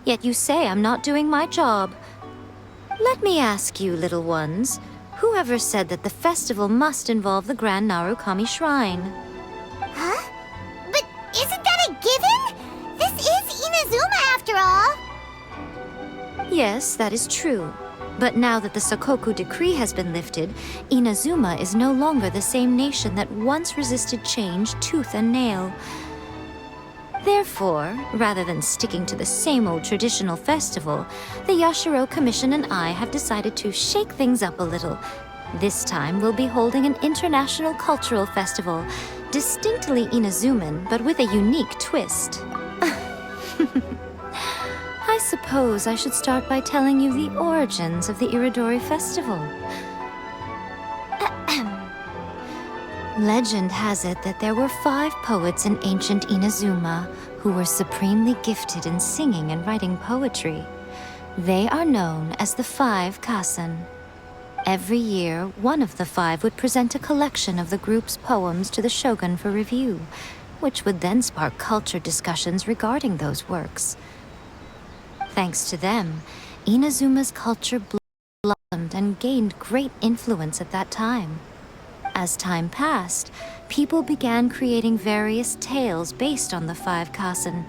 Yet you say I'm not doing my job. Let me ask you, little ones, whoever said that the festival must involve the Grand Narukami Shrine? Huh? But isn't that a given? This is Inazuma after all. Yes, that is true. But now that the Sakoku decree has been lifted, Inazuma is no longer the same nation that once resisted change tooth and nail. Therefore, rather than sticking to the same old traditional festival, the Yashiro Commission and I have decided to shake things up a little. This time we'll be holding an international cultural festival, distinctly Inazuman, but with a unique twist. I suppose I should start by telling you the origins of the Iridori Festival. Legend has it that there were 5 poets in ancient Inazuma who were supremely gifted in singing and writing poetry. They are known as the 5 Kasen. Every year, one of the 5 would present a collection of the group's poems to the shogun for review, which would then spark culture discussions regarding those works. Thanks to them, Inazuma's culture blossomed and gained great influence at that time. As time passed, people began creating various tales based on the 5 Kasen.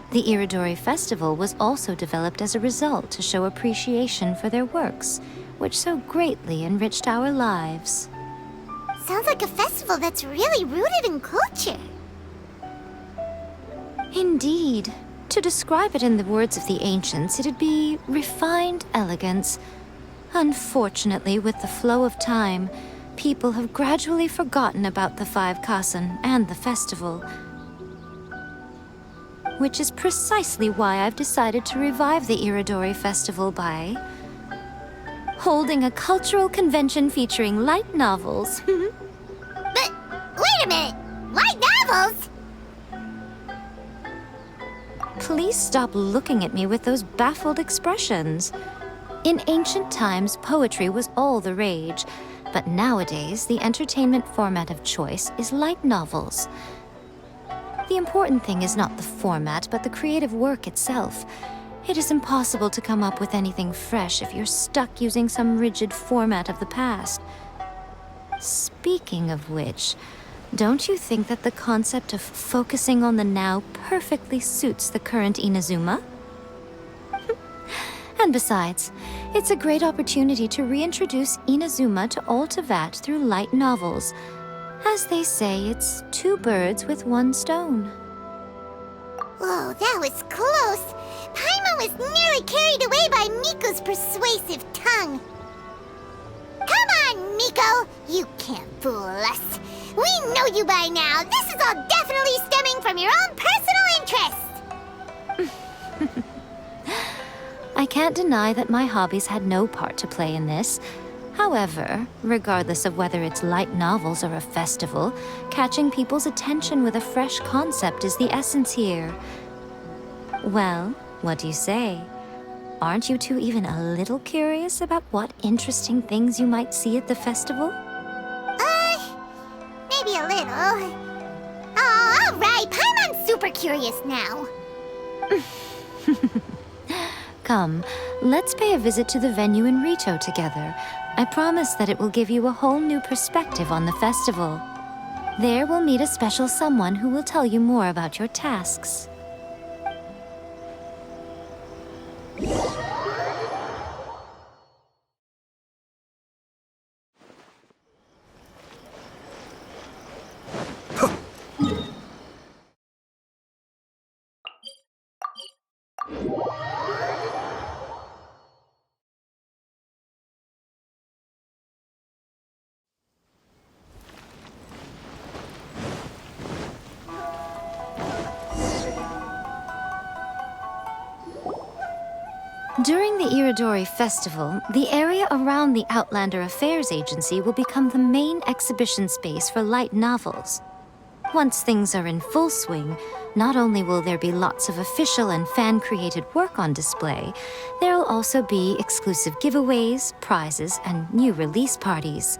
The Iridori Festival was also developed as a result to show appreciation for their works, which so greatly enriched our lives. Sounds like a festival that's really rooted in culture. Indeed. To describe it in the words of the ancients, it'd be refined elegance. Unfortunately, with the flow of time, people have gradually forgotten about the 5 Kasen and the festival. Which is precisely why I've decided to revive the Iridori Festival by holding a cultural convention featuring light novels. But wait a minute! Light novels? Please stop looking at me with those baffled expressions. In ancient times, poetry was all the rage, but nowadays, the entertainment format of choice is light novels. The important thing is not the format, but the creative work itself. It is impossible to come up with anything fresh if you're stuck using some rigid format of the past. Speaking of which, don't you think that the concept of focusing on the now perfectly suits the current Inazuma? And besides, it's a great opportunity to reintroduce Inazuma to all Teyvat through light novels. As they say, it's 2 birds with 1 stone. Whoa, that was close. Paimon was nearly carried away by Miko's persuasive tongue. Come on, Miko! You can't fool us. We know you by now. This is all definitely stemming from your own personal interest. I can't deny that my hobbies had no part to play in this. However, regardless of whether it's light novels or a festival, catching people's attention with a fresh concept is the essence here. Well, what do you say? Aren't you two even a little curious about what interesting things you might see at the festival? Maybe a little. Oh, all right. Paimon's super curious now. Come, let's pay a visit to the venue in Rito together. I promise that it will give you a whole new perspective on the festival. There we'll meet a special someone who will tell you more about your tasks. During the Iridori Festival, the area around the Outlander Affairs Agency will become the main exhibition space for light novels. Once things are in full swing, not only will there be lots of official and fan-created work on display, there'll also be exclusive giveaways, prizes, and new release parties.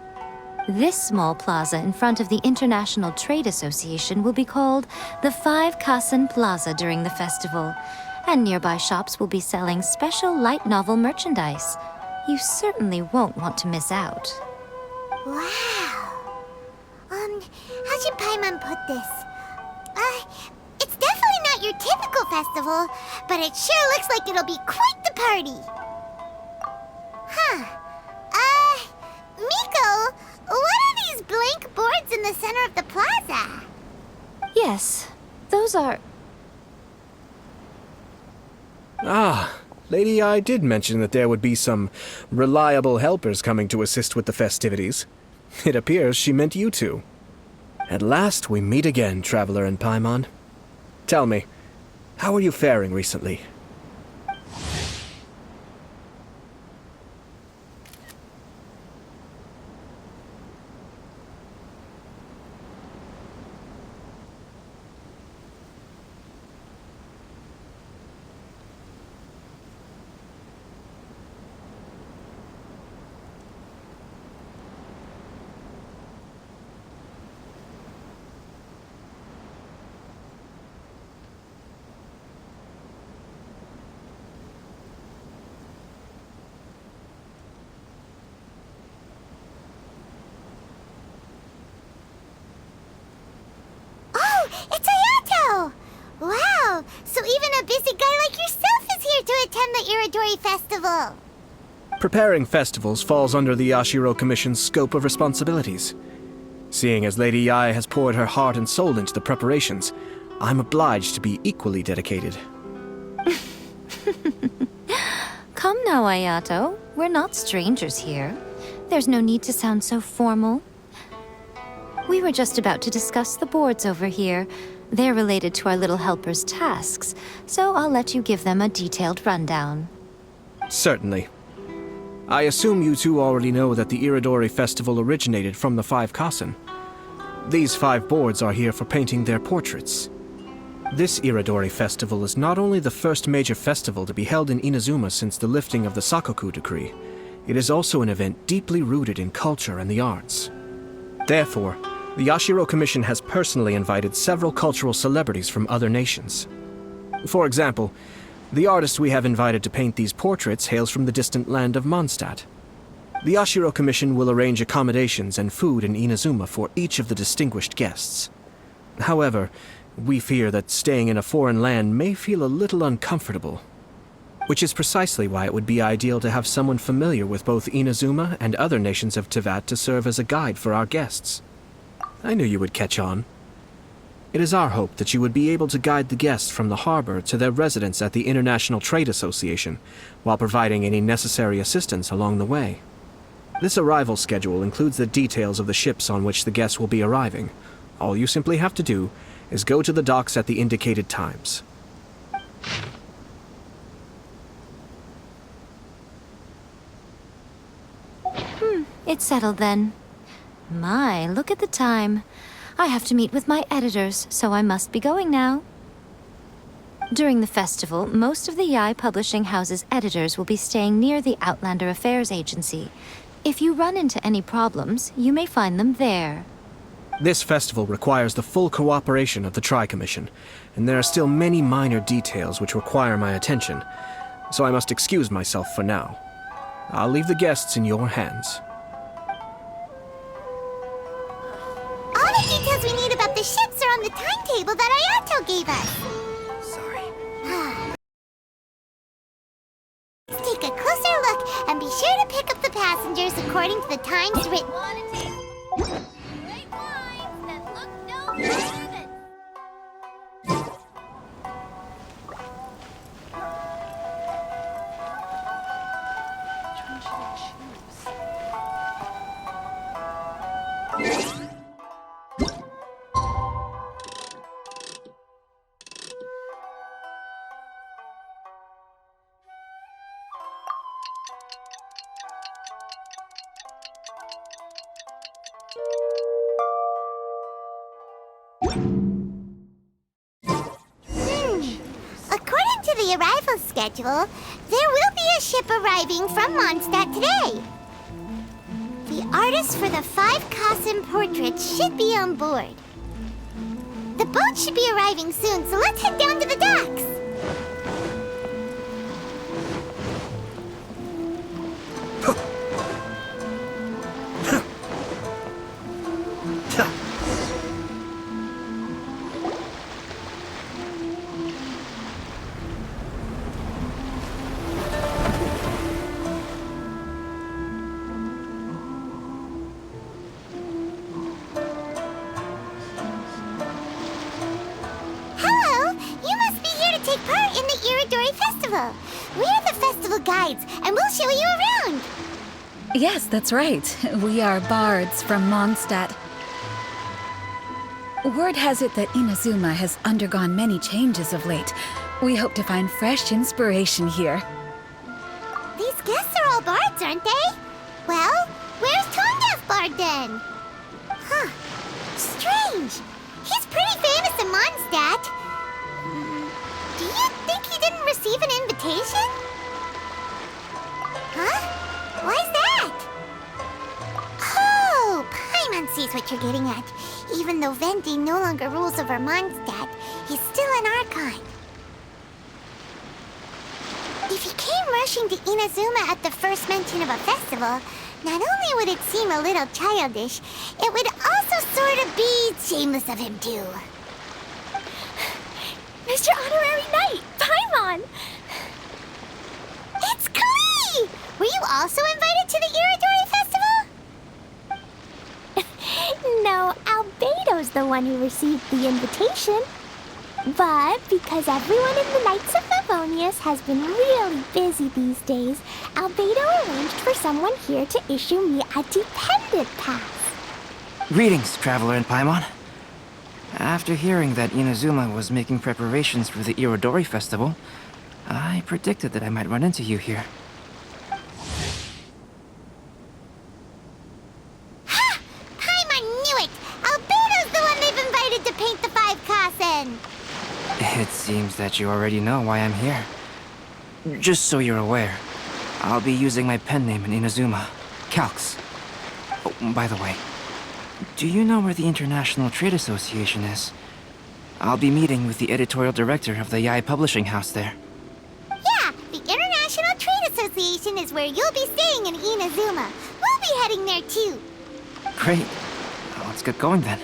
This small plaza in front of the International Trade Association will be called the 5 Kasen Plaza during the festival. and nearby shops will be selling special light novel merchandise. You certainly won't want to miss out. Wow. How should Paimon put this? It's definitely not your typical festival, but it sure looks like it'll be quite the party. Huh. Miko, what are these blank boards in the center of the plaza? Yes, those are... Ah, Lady I did mention that there would be some reliable helpers coming to assist with the festivities. It appears she meant you two. At last we meet again, Traveler and Paimon. Tell me, how are you faring recently? It's Ayato! Wow, so even a busy guy like yourself is here to attend the Iridori Festival. Preparing festivals falls under the Yashiro Commission's scope of responsibilities. Seeing as Lady Yae has poured her heart and soul into the preparations, I'm obliged to be equally dedicated. Come now, Ayato. We're not strangers here. There's no need to sound so formal. We were just about to discuss the boards over here. They're related to our little helper's tasks, so I'll let you give them a detailed rundown. Certainly. I assume you two already know that the Iridori Festival originated from the 5 Kasen. These 5 boards are here for painting their portraits. This Iridori Festival is not only the first major festival to be held in Inazuma since the lifting of the Sakoku decree, it is also an event deeply rooted in culture and the arts. Therefore, the Yashiro Commission has personally invited several cultural celebrities from other nations. For example, the artist we have invited to paint these portraits hails from the distant land of Mondstadt. The Yashiro Commission will arrange accommodations and food in Inazuma for each of the distinguished guests. However, we fear that staying in a foreign land may feel a little uncomfortable, which is precisely why it would be ideal to have someone familiar with both Inazuma and other nations of Teyvat to serve as a guide for our guests. I knew you would catch on. It is our hope that you would be able to guide the guests from the harbor to their residence at the International Trade Association, while providing any necessary assistance along the way. This arrival schedule includes the details of the ships on which the guests will be arriving. All you simply have to do is go to the docks at the indicated times. It's settled then. My, look at the time. I have to meet with my editors, so I must be going now. During the festival, most of the Yae Publishing House's editors will be staying near the Outlander Affairs Agency. If you run into any problems, you may find them there. This festival requires the full cooperation of the Tri-Commission, and there are still many minor details which require my attention, so I must excuse myself for now. I'll leave the guests in your hands. All the details we need about the ships are on the timetable that Ayato gave us. Sorry. Let's take a closer look and be sure to pick up the passengers according to the times written. According to the arrival schedule, there will be a ship arriving from Mondstadt today. The artist for the 5 Kasen portraits should be on board. The boat should be arriving soon, so let's head down to the docks. cool! We're the festival guides, and we'll show you around! Yes, that's right. We are bards from Mondstadt. Word has it that Inazuma has undergone many changes of late. We hope to find fresh inspiration here. These guests are all bards, aren't they? Well, where's Tongaff Bard then? Huh. Strange. He's pretty famous in Mondstadt. Do you think he didn't receive an invitation? Huh? Why's that? Oh, Paimon sees what you're getting at. Even though Venti no longer rules over Mondstadt, he's still an Archon. If he came rushing to Inazuma at the first mention of a festival, not only would it seem a little childish, it would also sort of be shameless of him too. Mr. Honorary Knight, Paimon! It's Klee! Were you also invited to the Iridori Festival? No, Albedo's the one who received the invitation. But because everyone in the Knights of Favonius has been really busy these days, Albedo arranged for someone here to issue me a dependent pass. Greetings, Traveler in Paimon. After hearing that Inazuma was making preparations for the Irodori Festival, I predicted that I might run into you here. Ha! Paimon knew it! Albedo's the one they've invited to paint the 5 Kassen! It seems that you already know why I'm here. Just so you're aware, I'll be using my pen name in Inazuma, Calx. Oh, by the way, do you know where the International Trade Association is? I'll be meeting with the editorial director of the Yai Publishing House there. Yeah, the International Trade Association is where you'll be staying in Inazuma. We'll be heading there too. Great. Let's get going then.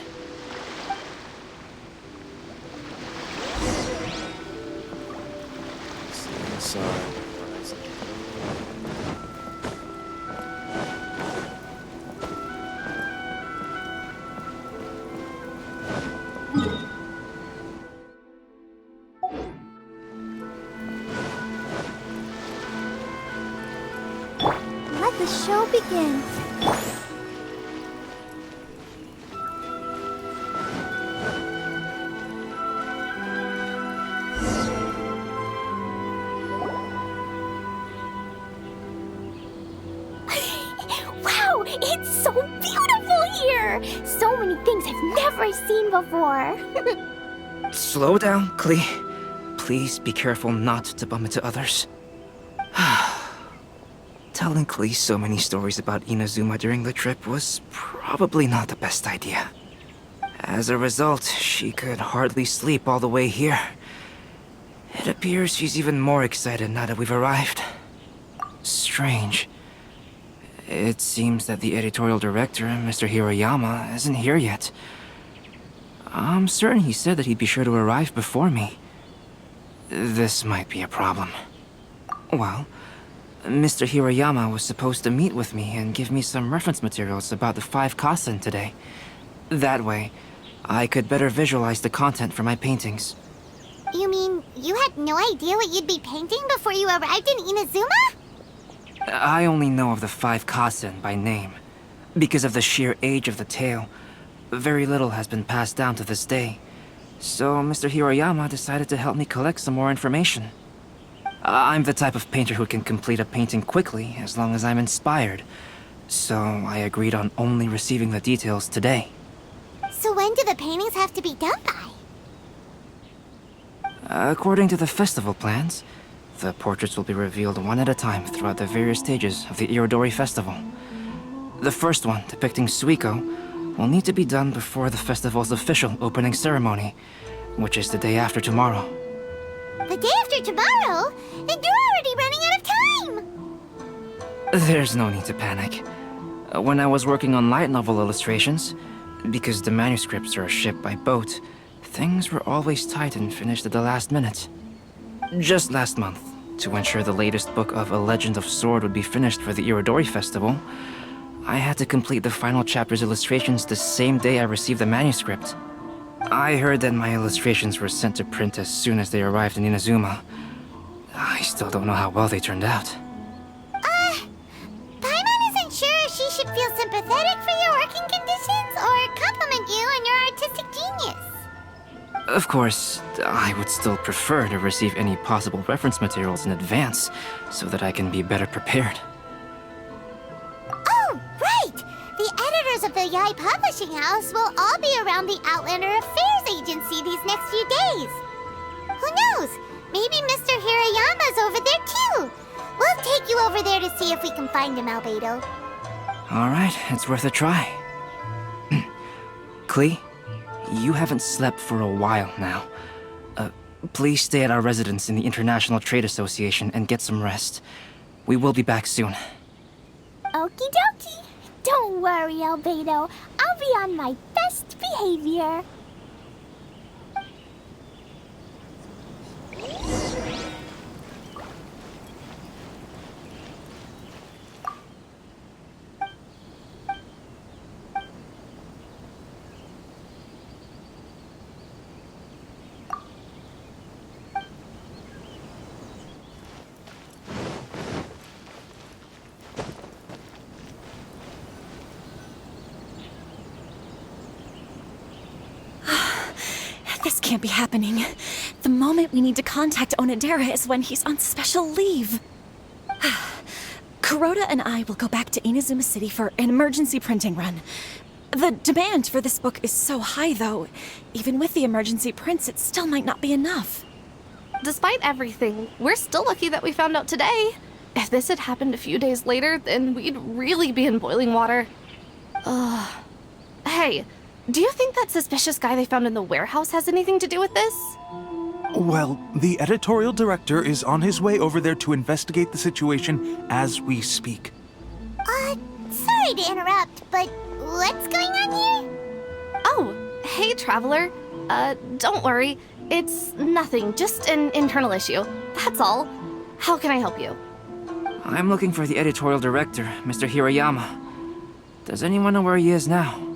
Let the show begin. Wow, it's so beautiful here! So many things I've never seen before. Slow down, Klee. Please be careful not to bump into others. Telling Klee so many stories about Inazuma during the trip was probably not the best idea. As a result, she could hardly sleep all the way here. It appears she's even more excited now that we've arrived. Strange. It seems that the editorial director, Mr. Hiroyama, isn't here yet. I'm certain he said that he'd be sure to arrive before me. This might be a problem. Well, Mr. Hiroyama was supposed to meet with me and give me some reference materials about the 5 Kassen today. That way, I could better visualize the content for my paintings. You mean you had no idea what you'd be painting before you arrived in Inazuma? I only know of the 5 Kassen by name. Because of the sheer age of the tale, very little has been passed down to this day. So Mr. Hiroyama decided to help me collect some more information. I'm the type of painter who can complete a painting quickly as long as I'm inspired. So I agreed on only receiving the details today. So when do the paintings have to be done by? According to the festival plans, the portraits will be revealed one at a time throughout the various stages of the Irodori Festival. The first one, depicting Suiko, will need to be done before the festival's official opening ceremony, which is the day after tomorrow. The day after tomorrow? Then you're already running out of time! There's no need to panic. When I was working on light novel illustrations, because the manuscripts are shipped by boat, things were always tight and finished at the last minute. Just last month, to ensure the latest book of A Legend of Sword would be finished for the Irodori Festival, I had to complete the final chapter's illustrations the same day I received the manuscript. I heard that my illustrations were sent to print as soon as they arrived in Inazuma. I still don't know how well they turned out. Paimon isn't sure if she should feel sympathetic for your working conditions or compliment you on your artistic genius. Of course, I would still prefer to receive any possible reference materials in advance so that I can be better prepared. Oh, right! The editors of the Yai Publishing House will all be around the Outlander Affairs Agency these next few days. Who knows? Maybe Mr. Hirayama's over there too. We'll take you over there to see if we can find him, Albedo. Alright, it's worth a try. Klee, you haven't slept for a while now. Please stay at our residence in the International Trade Association and get some rest. We will be back soon. Okie dokie. Don't worry, Albedo. I'll be on my best behavior. This can't be happening. The moment we need to contact Onodera is when he's on special leave. Kuroda and I will go back to Inazuma City for an emergency printing run. The demand for this book is so high, though. Even with the emergency prints, it still might not be enough. Despite everything, we're still lucky that we found out today. If this had happened a few days later, then we'd really be in boiling water. Hey, do you think that suspicious guy they found in the warehouse has anything to do with this? Well, the editorial director is on his way over there to investigate the situation as we speak. Sorry to interrupt, but what's going on here? Oh, hey, Traveler. Don't worry. It's nothing, just an internal issue. That's all. How can I help you? I'm looking for the editorial director, Mr. Hirayama. Does anyone know where he is now?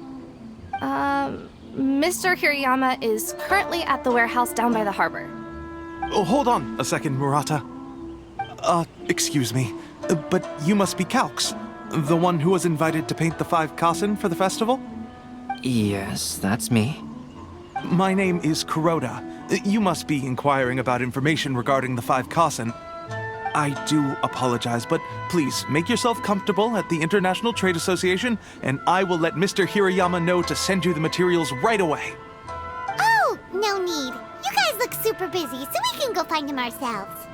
Mr. Hirayama is currently at the warehouse down by the harbor. Oh, hold on a second, Murata. Excuse me, but you must be Calx, the one who was invited to paint the 5 Kasen for the festival? Yes, that's me. My name is Kuroda. You must be inquiring about information regarding the 5 Kasen. I do apologize, but please make yourself comfortable at the International Trade Association, and I will let Mr. Hirayama know to send you the materials right away. Oh, no need. You guys look super busy, so we can go find him ourselves.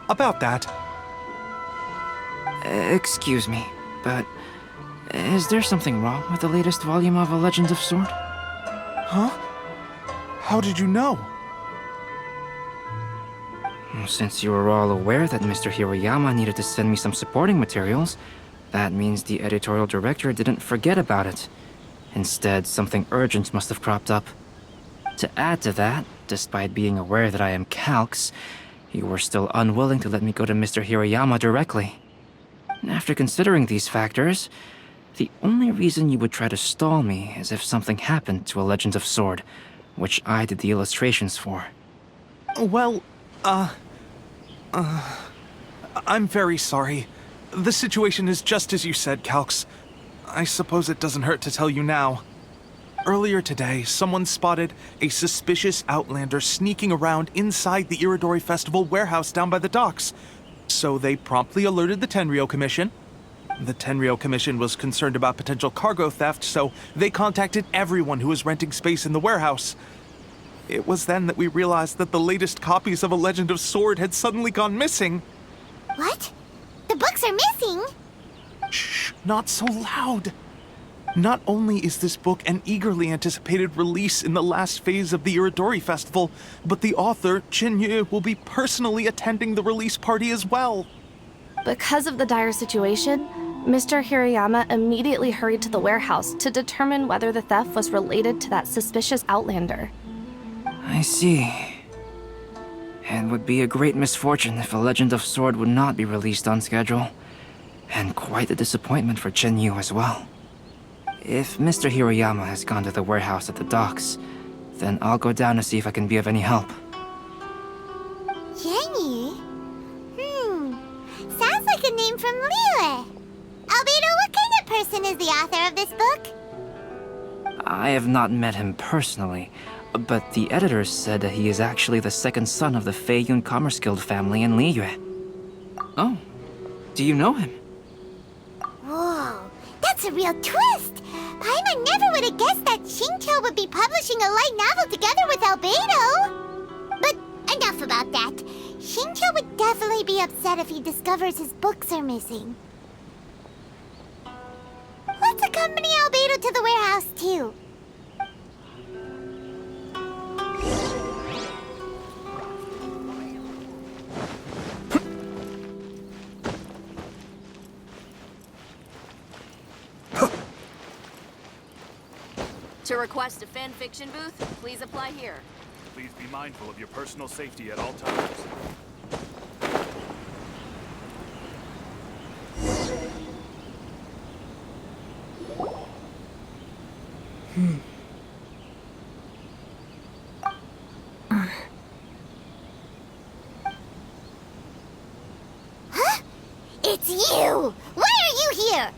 About that. Excuse me, but is there something wrong with the latest volume of A Legend of Sword? Huh? How did you know? Since you were all aware that Mr. Hirayama needed to send me some supporting materials, that means the editorial director didn't forget about it. Instead, something urgent must have cropped up. To add to that, despite being aware that I am Calx, you were still unwilling to let me go to Mr. Hirayama directly. After considering these factors, the only reason you would try to stall me is if something happened to A Legend of Sword, which I did the illustrations for. Well, I'm very sorry. The situation is just as you said, Calx. I suppose it doesn't hurt to tell you now. Earlier today, someone spotted a suspicious outlander sneaking around inside the Iridori Festival warehouse down by the docks. So they promptly alerted the Tenryou Commission. The Tenryou Commission was concerned about potential cargo theft, so they contacted everyone who was renting space in the warehouse. It was then that we realized that the latest copies of A Legend of Sword had suddenly gone missing. What? The books are missing? Shh, not so loud. Not only is this book an eagerly anticipated release in the last phase of the Iridori Festival, but the author, Chin-Yu, will be personally attending the release party as well. Because of the dire situation, Mr. Hirayama immediately hurried to the warehouse to determine whether the theft was related to that suspicious outlander. I see. It would be a great misfortune if A Legend of Sword would not be released on schedule. And quite a disappointment for Chin-Yu as well. If Mr. Hirayama has gone to the warehouse at the docks, Then I'll go down to see if I can be of any help. Jenny? Sounds like a name from Liyue. Albedo, what kind of person is the author of this book? I have not met him personally, but the editor said that he is actually the second son of the Feiyun Commerce Guild family in Liyue. Oh, do you know him? Whoa, that's a real twist! Paimon never would have guessed that Xingqiu would be publishing a light novel together with Albedo! But enough about that. Xingqiu would definitely be upset if he discovers his books are missing. Let's accompany Albedo to the warehouse, too. To request a fanfiction booth, please apply here. Please be mindful of your personal safety at all times. Huh? It's you! Why are you here?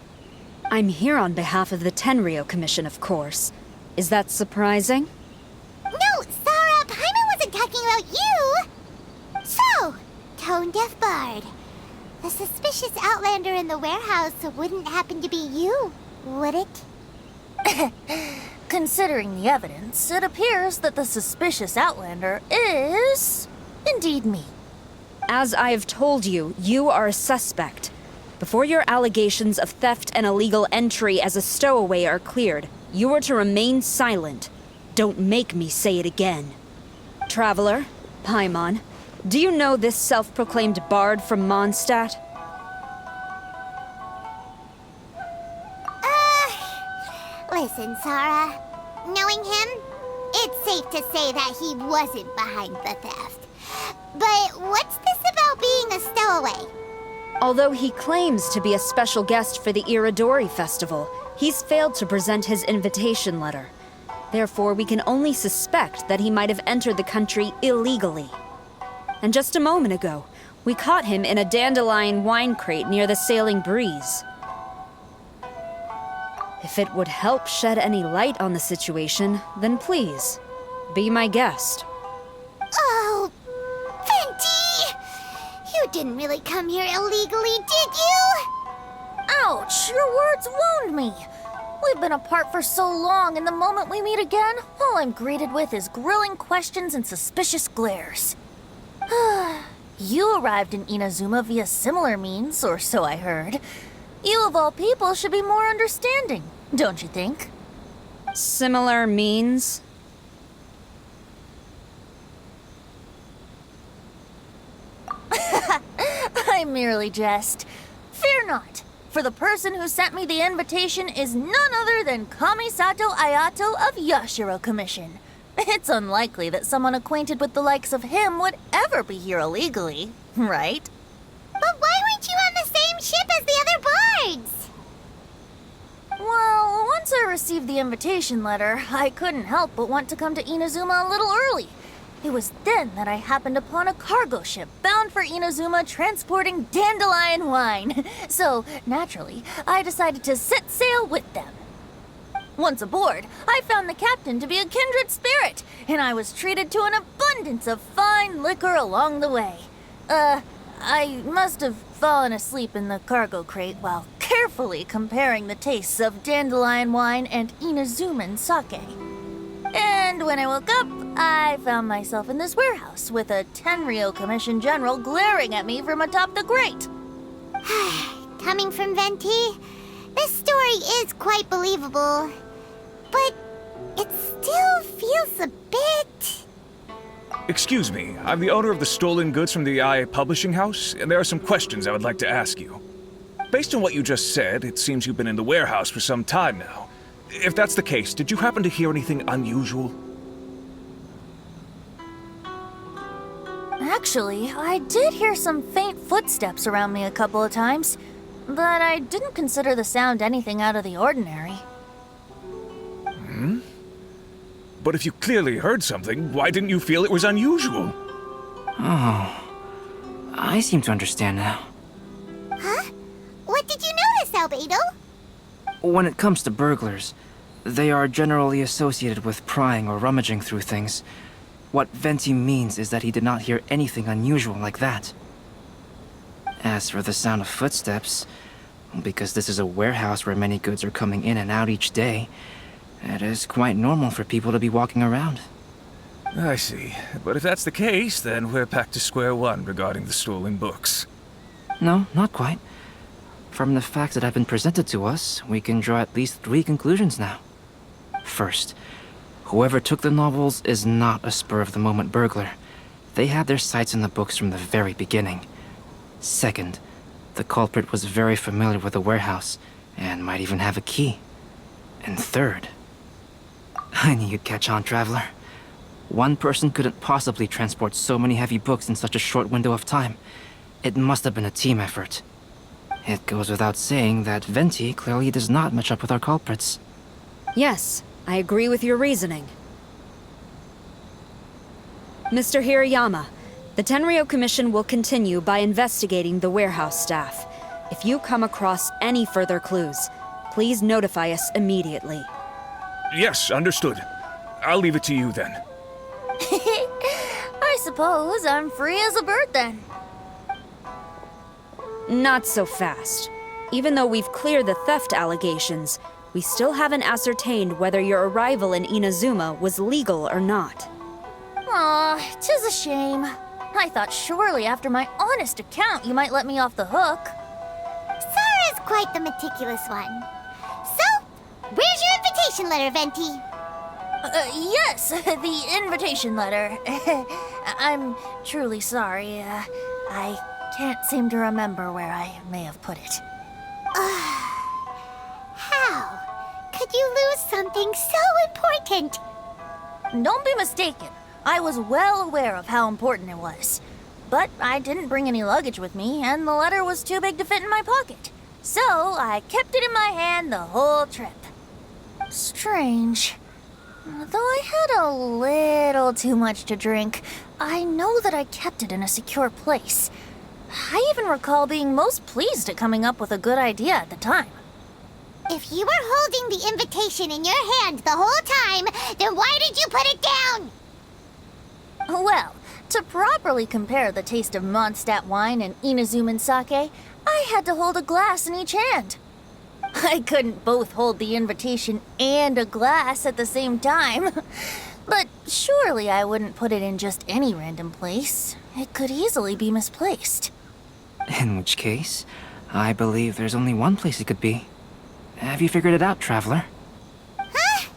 I'm here on behalf of the Tenryou Commission, of course. Is that surprising? No, Sarah, Paimon wasn't talking about you! So, Tone-Deaf Bard. The suspicious outlander in the warehouse wouldn't happen to be you, would it? Considering the evidence, it appears that the suspicious outlander is indeed me. As I have told you, you are a suspect. Before your allegations of theft and illegal entry as a stowaway are cleared, you are to remain silent. Don't make me say it again. Traveler, Paimon, do you know this self-proclaimed bard from Mondstadt? Listen, Sarah. Knowing him, it's safe to say that he wasn't behind the theft. But what's this about being a stowaway? Although he claims to be a special guest for the Iridori Festival, he's failed to present his invitation letter. Therefore, we can only suspect that he might have entered the country illegally. And just a moment ago, we caught him in a dandelion wine crate near the Sailing Breeze. If it would help shed any light on the situation, then please, be my guest. Oh, Venti! You didn't really come here illegally, did you? Ouch, your words wound me. We've been apart for so long, and the moment we meet again, all I'm greeted with is grilling questions and suspicious glares. You arrived in Inazuma via similar means, or so I heard. You of all people should be more understanding, don't you think? Similar means? I merely jest. Fear not, for the person who sent me the invitation is none other than Kamisato Ayato of Yashiro Commission. It's unlikely that someone acquainted with the likes of him would ever be here illegally, right? But why weren't you on the same ship as the other bards? Well, once I received the invitation letter, I couldn't help but want to come to Inazuma a little early. It was then that I happened upon a cargo ship bound for Inazuma transporting dandelion wine. So, naturally, I decided to set sail with them. Once aboard, I found the captain to be a kindred spirit, and I was treated to an abundance of fine liquor along the way. I must have fallen asleep in the cargo crate while carefully comparing the tastes of dandelion wine and Inazuman sake. And when I woke up, I found myself in this warehouse with a Tenryou Commission general glaring at me from atop the grate. Coming from Venti, this story is quite believable. But it still feels a bit... Excuse me, I'm the owner of the stolen goods from the IA publishing house, and there are some questions I would like to ask you. Based on what you just said, it seems you've been in the warehouse for some time now. If that's the case, did you happen to hear anything unusual? Actually, I did hear some faint footsteps around me a couple of times, but I didn't consider the sound anything out of the ordinary. But if you clearly heard something, why didn't you feel it was unusual? Oh, I seem to understand now. Huh? What did you notice, Albedo? When it comes to burglars, they are generally associated with prying or rummaging through things. What Venti means is that he did not hear anything unusual like that. As for the sound of footsteps, because this is a warehouse where many goods are coming in and out each day, it is quite normal for people to be walking around. I see. But if that's the case, then we're back to square one regarding the stolen books. No, not quite. From the facts that have been presented to us, we can draw at least 3 conclusions now. First, whoever took the novels is not a spur-of-the-moment burglar. They had their sights on the books from the very beginning. Second, the culprit was very familiar with the warehouse, and might even have a key. And third, I knew you'd catch on, Traveler. One person couldn't possibly transport so many heavy books in such a short window of time. It must have been a team effort. It goes without saying that Venti clearly does not match up with our culprits. Yes, I agree with your reasoning. Mr. Hirayama, the Tenryo Commission will continue by investigating the warehouse staff. If you come across any further clues, please notify us immediately. Yes, understood. I'll leave it to you then. I suppose I'm free as a bird then. Not so fast. Even though we've cleared the theft allegations, we still haven't ascertained whether your arrival in Inazuma was legal or not. Aw, 'tis a shame. I thought surely after my honest account you might let me off the hook. Sara's quite the meticulous one. So, where's your invitation letter, Venti? Yes, the invitation letter. I'm truly sorry. I can't seem to remember where I may have put it. How could you lose something so important? Don't be mistaken. I was well aware of how important it was. But I didn't bring any luggage with me, and the letter was too big to fit in my pocket. So I kept it in my hand the whole trip. Strange. Though I had a little too much to drink, I know that I kept it in a secure place. I even recall being most pleased at coming up with a good idea at the time. If you were holding the invitation in your hand the whole time, then why did you put it down? Well, to properly compare the taste of Mondstadt wine and Inazuman sake, I had to hold a glass in each hand. I couldn't both hold the invitation and a glass at the same time. But surely I wouldn't put it in just any random place. It could easily be misplaced. In which case, I believe there's only one place it could be. Have you figured it out, Traveler? Huh?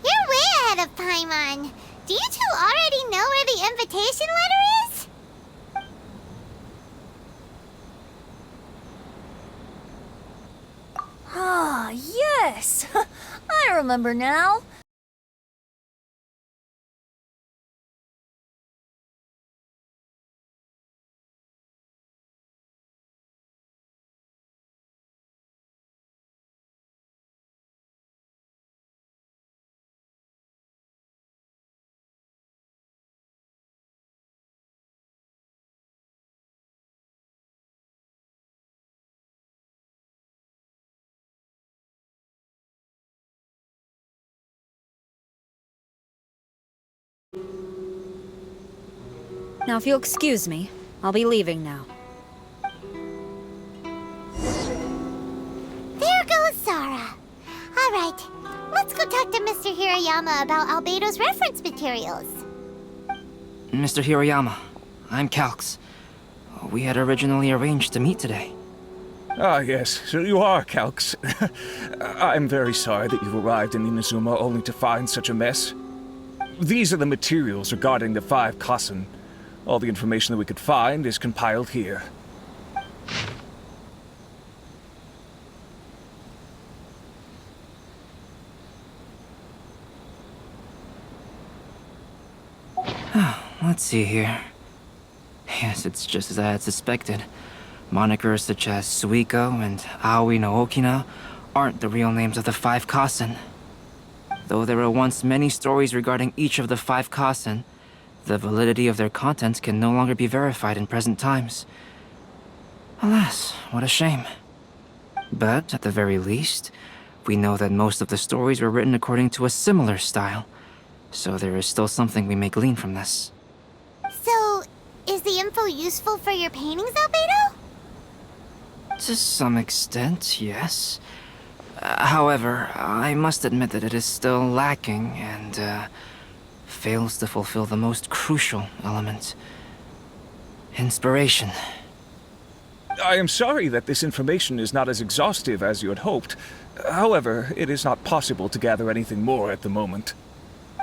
You're way ahead of Paimon. Do you two already know where the invitation letter is? Ah, yes! I remember now. Now, if you'll excuse me, I'll be leaving now. There goes Zara. All right, let's go talk to Mr. Hirayama about Albedo's reference materials. Mr. Hirayama, I'm Calx. We had originally arranged to meet today. Ah, yes, so you are Calx. I'm very sorry that you arrived in Inazuma only to find such a mess. These are the materials regarding the 5 Kassen. All the information that we could find is compiled here. Let's see here. Yes, it's just as I had suspected. Monikers such as Suiko and Aoi no Okina aren't the real names of the 5 Kassen. Though there were once many stories regarding each of the 5 Kasen, the validity of their contents can no longer be verified in present times. Alas, what a shame. But, at the very least, we know that most of the stories were written according to a similar style, so there is still something we may glean from this. So, is the info useful for your paintings, Albedo? To some extent, yes. However, I must admit that it is still lacking and, fails to fulfill the most crucial element. Inspiration. I am sorry that this information is not as exhaustive as you had hoped. However, it is not possible to gather anything more at the moment.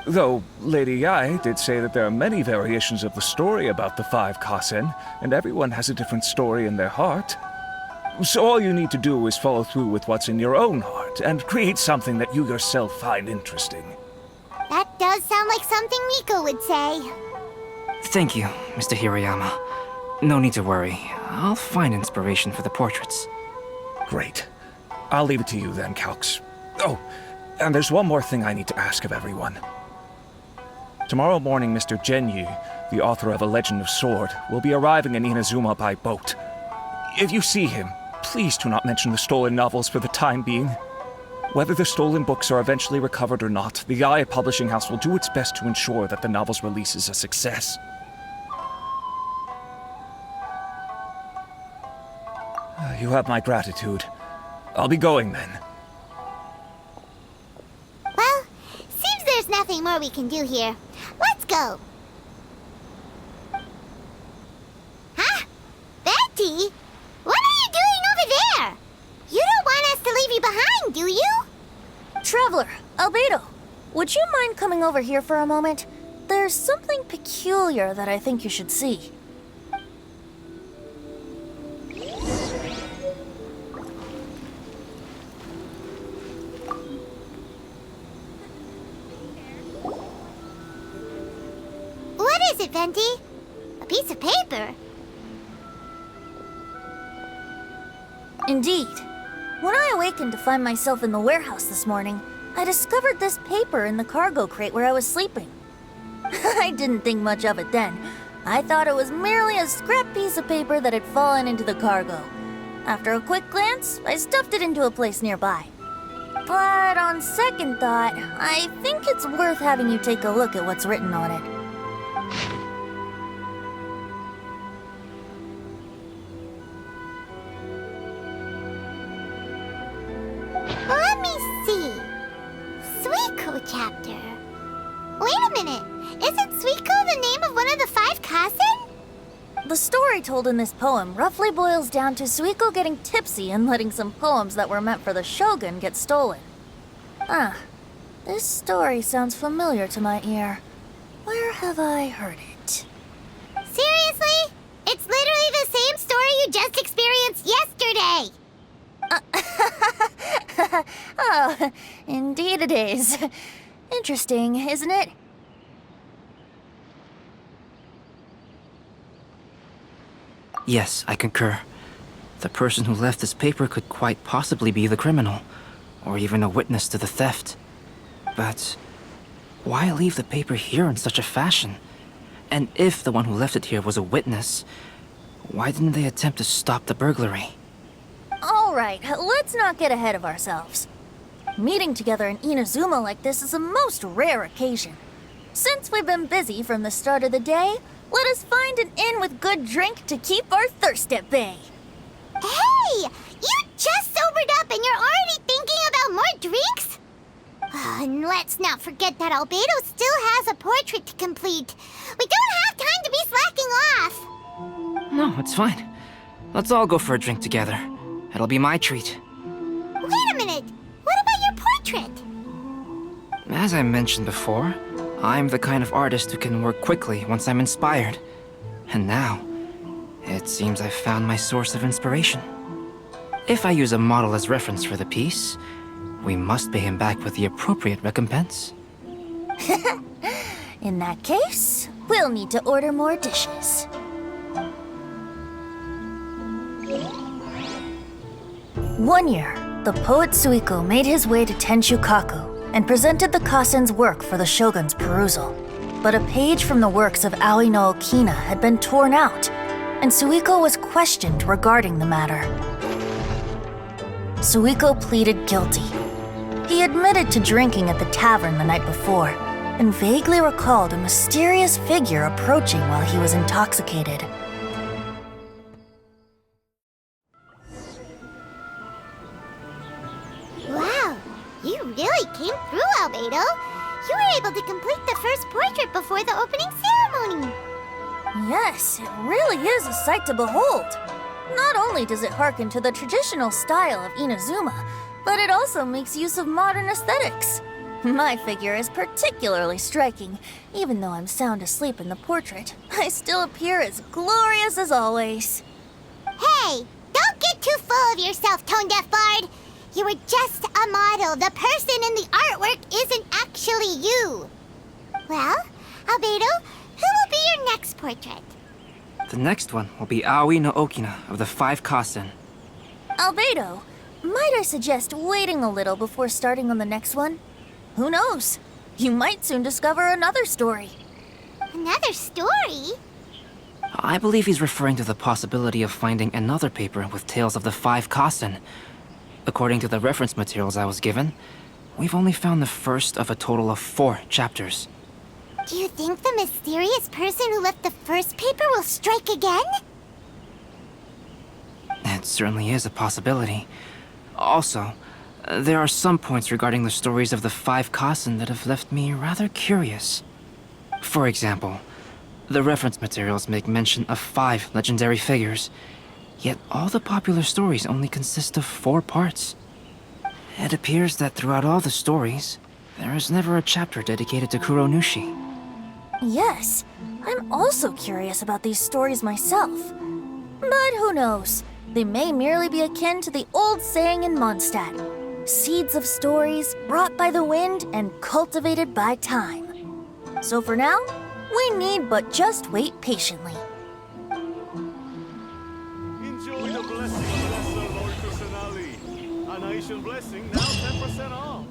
Though, Lady Yae did say that there are many variations of the story about the 5 Kasen, and everyone has a different story in their heart. So all you need to do is follow through with what's in your own heart, and create something that you yourself find interesting. That does sound like something Miko would say. Thank you, Mr. Hirayama. No need to worry. I'll find inspiration for the portraits. Great. I'll leave it to you then, Calx. Oh, and there's one more thing I need to ask of everyone. Tomorrow morning, Mr. Genyi, the author of A Legend of Sword, will be arriving in Inazuma by boat. If you see him, please do not mention the stolen novels for the time being. Whether the stolen books are eventually recovered or not, the Yae Publishing House will do its best to ensure that the novel's release is a success. You have my gratitude. I'll be going then. Well, seems there's nothing more we can do here. Let's go. Huh? Betty? What are you doing over there? You don't want us to leave you behind, do you? Traveler, Albedo, would you mind coming over here for a moment? There's something peculiar that I think you should see. What is it, Venti? A piece of paper? Indeed. When I awakened to find myself in the warehouse this morning, I discovered this paper in the cargo crate where I was sleeping. I didn't think much of it then. I thought it was merely a scrap piece of paper that had fallen into the cargo. After a quick glance, I stuffed it into a place nearby. But on second thought, I think it's worth having you take a look at what's written on it. Let me see. Suiko chapter. Wait a minute. Isn't Suiko the name of one of the 5 Kasen? The story told in this poem roughly boils down to Suiko getting tipsy and letting some poems that were meant for the shogun get stolen. This story sounds familiar to my ear. Where have I heard it? Seriously? It's literally the same story you just experienced yesterday. Oh, indeed it is. Interesting, isn't it? Yes, I concur. The person who left this paper could quite possibly be the criminal, or even a witness to the theft. But why leave the paper here in such a fashion? And if the one who left it here was a witness, why didn't they attempt to stop the burglary? Alright, let's not get ahead of ourselves. Meeting together in Inazuma like this is a most rare occasion. Since we've been busy from the start of the day, let us find an inn with good drink to keep our thirst at bay. Hey! You just sobered up and you're already thinking about more drinks? And let's not forget that Albedo still has a portrait to complete. We don't have time to be slacking off. No, it's fine. Let's all go for a drink together. It'll be my treat. Wait a minute. What about your portrait? As I mentioned before, I'm the kind of artist who can work quickly once I'm inspired. And now, it seems I've found my source of inspiration. If I use a model as reference for the piece, we must pay him back with the appropriate recompense. In that case, we'll need to order more dishes. One year, the poet Suiko made his way to Tenshukaku, and presented the Kasen's work for the shogun's perusal. But a page from the works of Aoi no Okina had been torn out, and Suiko was questioned regarding the matter. Suiko pleaded guilty. He admitted to drinking at the tavern the night before, and vaguely recalled a mysterious figure approaching while he was intoxicated. Wow, you really came through, Albedo. You were able to complete the first portrait before the opening ceremony. Yes, it really is a sight to behold. Not only does it harken to the traditional style of Inazuma, but it also makes use of modern aesthetics. My figure is particularly striking. Even though I'm sound asleep in the portrait, I still appear as glorious as always. Hey, don't get too full of yourself, Tone Deaf Bard. You were just a model. The person in the artwork isn't actually you. Well, Albedo, who will be your next portrait? The next one will be Aoi no Okina of the 5 Kasen. Albedo, might I suggest waiting a little before starting on the next one? Who knows? You might soon discover another story. Another story? I believe he's referring to the possibility of finding another paper with tales of the 5 Kasen. According to the reference materials I was given, we've only found the first of a total of 4 chapters. Do you think the mysterious person who left the first paper will strike again? It certainly is a possibility. Also, there are some points regarding the stories of the 5 Kasen that have left me rather curious. For example, the reference materials make mention of 5 legendary figures, yet all the popular stories only consist of 4 parts. It appears that throughout all the stories, there is never a chapter dedicated to Kuronushi. Yes, I'm also curious about these stories myself. But who knows? They may merely be akin to the old saying in Mondstadt: seeds of stories brought by the wind and cultivated by time. So for now, we need but just wait patiently. Enjoy the blessing of Lesser Lord Kusanali. A nation blessing now 10% off.